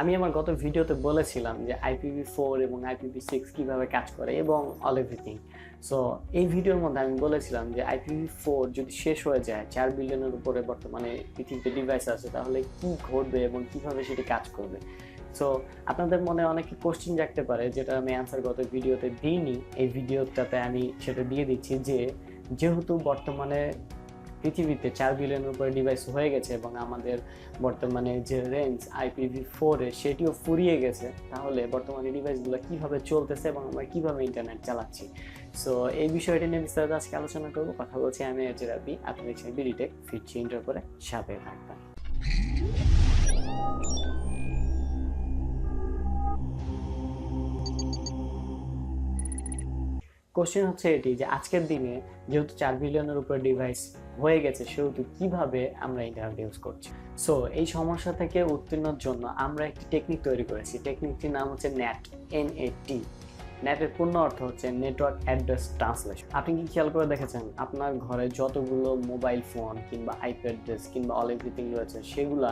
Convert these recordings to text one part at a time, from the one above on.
আমি আমার গত ভিডিওতে বলেছিলাম যে IPv4 এবং IPv6 কিভাবে কাজ করে এবং অল এভরিথিং। সো এই ভিডিওর মধ্যে আমি বলেছিলাম যে IPv4 যদি শেষ হয়ে যায়, 4 বিলিয়নের উপরে বর্তমানে পৃথিবীতে ডিভাইস আছে, তাহলে কি ঘটবে এবং কিভাবে সেটি কাজ করবে। সো আপনাদের মনে অনেক কোশ্চেন জাগতে পারে, যেটা আমি অ্যান্সার গত ভিডিওতে দিইনি। এই ভিডিওটাতে আমি সেটা দিয়ে দিচ্ছি যে যেহেতু বর্তমানে পৃথিবীতে 4 বিলিয়নের উপরে ডিভাইস হয়ে গেছে এবং আমাদের বর্তমানে যে রেঞ্জ IPv4 সেটিও ফুরিয়ে গেছে, তাহলে বর্তমানে ডিভাইসগুলো কিভাবে চলতেছে এবং আমরা কিভাবে ইন্টারনেট চালাচ্ছি। সো এই বিষয়টি নিয়ে বিস্তারিত আজকে আলোচনা করবো। কথা বলছি আমি রাবি, আপনি দেখছেন বিডিটেক। ফিরছি ইন্টার করে, সাথে থাকবেন। কোশ্চেন হচ্ছে এটি যে আজকের দিনে যেহেতু 4 বিলিয়নের উপরে ডিভাইস হয়ে গেছে, সেহেতু কিভাবে আমরা ইন্টারনেট ইউজ করছি। সো এই সমস্যা থেকে উত্তীর্ণের জন্য আমরা একটি টেকনিক তৈরি করেছি। টেকনিকটির নাম হচ্ছে NAT। নেটের পূর্ণ অর্থ হচ্ছে নেটওয়ার্ক অ্যাড্রেস ট্রান্সলেশন। আপনি কি খেয়াল করে দেখেছেন আপনার ঘরে যতগুলো মোবাইল ফোন কিংবা আইপি অ্যাড্রেস কিংবা অল এভরিথিং রয়েছে, সেগুলা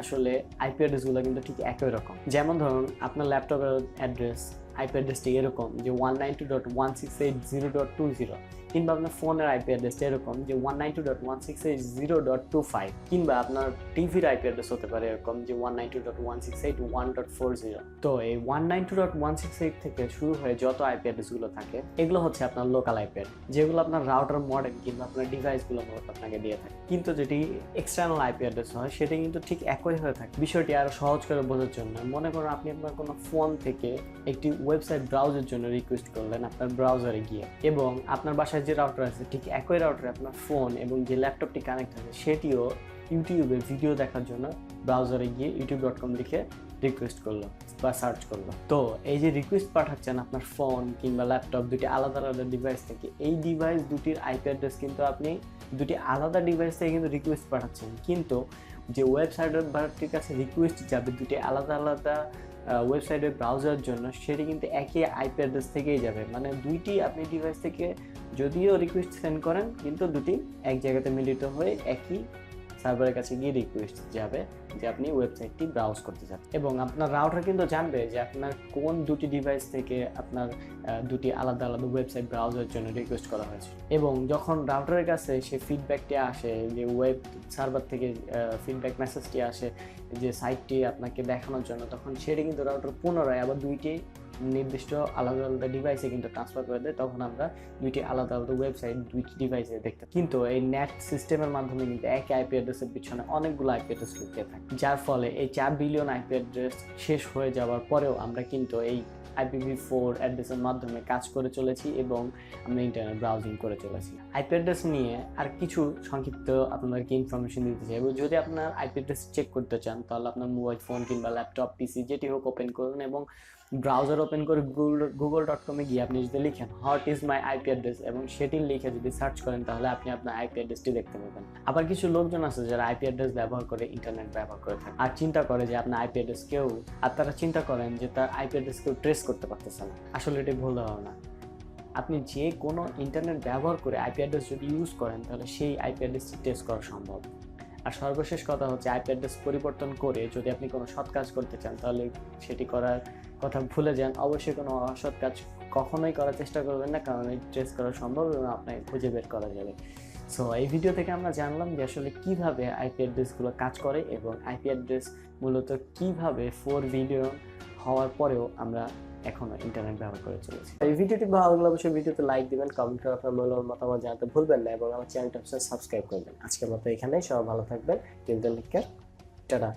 আসলে আইপি অ্যাড্রেসগুলো কিন্তু ঠিক একই রকম। যেমন ধরুন আপনার ল্যাপটপের অ্যাড্রেস আইপি অ্যাড্রেসটি এরকম যে 192.168.0.20, কিংবা আপনার ফোনের আইপি অ্যাড্রেসটা এরকম যে 192.168.0.25, কিংবা আপনার টিভির আইপি অ্যাড্রেস হতে পারে এরকম যে 192.168.1.40। তো এই 192.168 থেকে শুরু হয়ে যত আইপি অ্যাড্রেসগুলো থাকে, এগুলো হচ্ছে আপনার লোকাল আইপি অ্যাড্রেস, যেগুলো আপনার রাউটার মডেম কিংবা আপনার ডিভাইসগুলো মূলত আপনাকে দিয়ে থাকে। কিন্তু যেটি এক্সটার্নাল আইপি অ্যাড্রেস হয়, সেটা কিন্তু ঠিক একই হয়ে থাকে। বিষয়টি আরো সহজ করে বোঝার জন্য মনে করুন আপনি আপনার কোনো ফোন থেকে একটি ওয়েবসাইট ব্রাউজের জন্য রিকোয়েস্ট করলেন আপনার ব্রাউজারে গিয়ে, এবং আপনার বাসায় যে রাউটার আছে ঠিক একই রাউটারে আপনার ফোন এবং যে ল্যাপটপটি কানেক্ট আছে সেটিও ইউটিউবে ভিডিও দেখার জন্য ব্রাউজারে গিয়ে youtube.com লিখে রিকোয়েস্ট করলো বা সার্চ করলো। তো এই যে রিকোয়েস্ট পাঠাচ্ছেন আপনার ফোন কিংবা ল্যাপটপ দুটি আলাদা আলাদা ডিভাইস থেকে, এই ডিভাইস দুটির আইপি অ্যাড্রেস কিন্তু আপনি দুটি আলাদা ডিভাইস থেকে কিন্তু রিকোয়েস্ট পাঠাচ্ছেন, কিন্তু যে ওয়েবসাইটের কাছে রিকোয়েস্ট যাবে দুটি আলাদা আলাদা ওয়েবসাইটের ব্রাউজারের জন্য, সেটি কিন্তু একই আইপি অ্যাড্রেস থেকেই যাবে। মানে দুইটি আপনি ডিভাইস থেকে যদিও রিকোয়েস্ট সেন্ড করেন, কিন্তু দুটি এক জায়গাতে মিলিত হয়ে একই সার্ভারের কাছে গিয়ে রিকোয়েস্ট যাবে যে আপনি ওয়েবসাইটটি ব্রাউজ করতে চান। এবং আপনার রাউটার কিন্তু জানবে যে আপনার কোন দুটি ডিভাইস থেকে আপনার দুটি আলাদা আলাদা ওয়েবসাইট ব্রাউজারের জন্য রিকোয়েস্ট করা হয়েছে। এবং যখন রাউটারের কাছে সেই ফিডব্যাকটি আসে, যে ওয়েব সার্ভার থেকে ফিডব্যাক মেসেজটি আসে যে সাইটটি আপনাকে দেখানোর জন্য, তখন সেটি কিন্তু রাউটার পুনরায় আবার দুইটি নির্দিষ্ট আলাদা আলাদা ডিভাইসে কিন্তু ট্রান্সফার করে দেয়। তখন আমরা দুইটি আলাদা আলাদা ওয়েবসাইট দুইটি ডিভাইসে দেখতে, কিন্তু এই নেট সিস্টেমের মাধ্যমে কিন্তু একই আইপি অ্যাড্রেসের পিছনে অনেকগুলো আইপি অ্যাড্রেস লুকিয়ে থাকে, যার ফলে এই 4 বিলিয়ন আইপি অ্যাড্রেস শেষ হয়ে যাওয়ার পরেও আমরা কিন্তু এই IPv4 অ্যাড্রেসের মাধ্যমে কাজ করে চলেছি এবং আমরা ইন্টারনেট ব্রাউজিং করে চলেছি। আইপি অ্যাড্রেস নিয়ে আর কিছু সংক্ষিপ্ত আপনাদেরকে ইনফরমেশন দিতে চাই। এবং যদি আপনার আইপি অ্যাড্রেস চেক করতে চান, তাহলে আপনার মোবাইল ফোন কিংবা ল্যাপটপ পিসি যেটি হোক ওপেন করুন এবং ব্রাউজার ওপেন করে google.com-এ গিয়ে আপনি যদি লিখেন what is my IP address এবং সেটি লিখে যদি সার্চ করেন, তাহলে আপনি আপনার আইপি অ্যাড্রেসটি দেখতে পাবেন। আবার কিছু লোকজন আছে যারা আইপি অ্যাড্রেস ব্যবহার করে ইন্টারনেট ব্যবহার করে থাকে আর চিন্তা করে যে আপনার আইপি অ্যাড্রেস তারা চিন্তা করেন যে তার আইপি অ্যাড্রেস কেউ ট্রেস করতে পারতেছে না। আসলে এটি ভুল ধারণা। আপনি যে কোনো ইন্টারনেট ব্যবহার করে আইপি অ্যাড্রেস যদি ইউজ করেন, তাহলে সেই আইপি অ্যাড্রেসটি ট্রেস করা সম্ভব। আর সর্বশেষ কথা হচ্ছে, আইপি অ্যাড্রেস পরিবর্তন করে যদি আপনি কোনো সৎ কাজ করতে চান, তাহলে সেটি করার কথা ভুলে যান। অবশ্যই কোনো অসৎ কাজ কখনোই করার চেষ্টা করবেন না, কারণ এই ট্রেস করা সম্ভব এবং আপনাকে খুঁজে বের করা যাবে। সো এই ভিডিও থেকে আমরা জানলাম যে আসলে কিভাবে আইপি অ্যাড্রেসগুলো কাজ করে এবং আইপি অ্যাড্রেস মূলত কিভাবে 4 বিলিয়ন হওয়ার পরেও আমরা এখনো ইন্টারনেট ব্যবহার করে চলেছি। এই ভিডিওটি ভালো লাগলে অবশ্যই ভিডিওতে লাইক দিবেন, কমেন্ট করে আপনার মূল্যবান মতামত জানাতে ভুলবেন না এবং আমার চ্যানেলটা সাবস্ক্রাইব করবেন। আজকের মতো এখানেই, সবাই ভালো থাকবেন। Till then, take care, tata.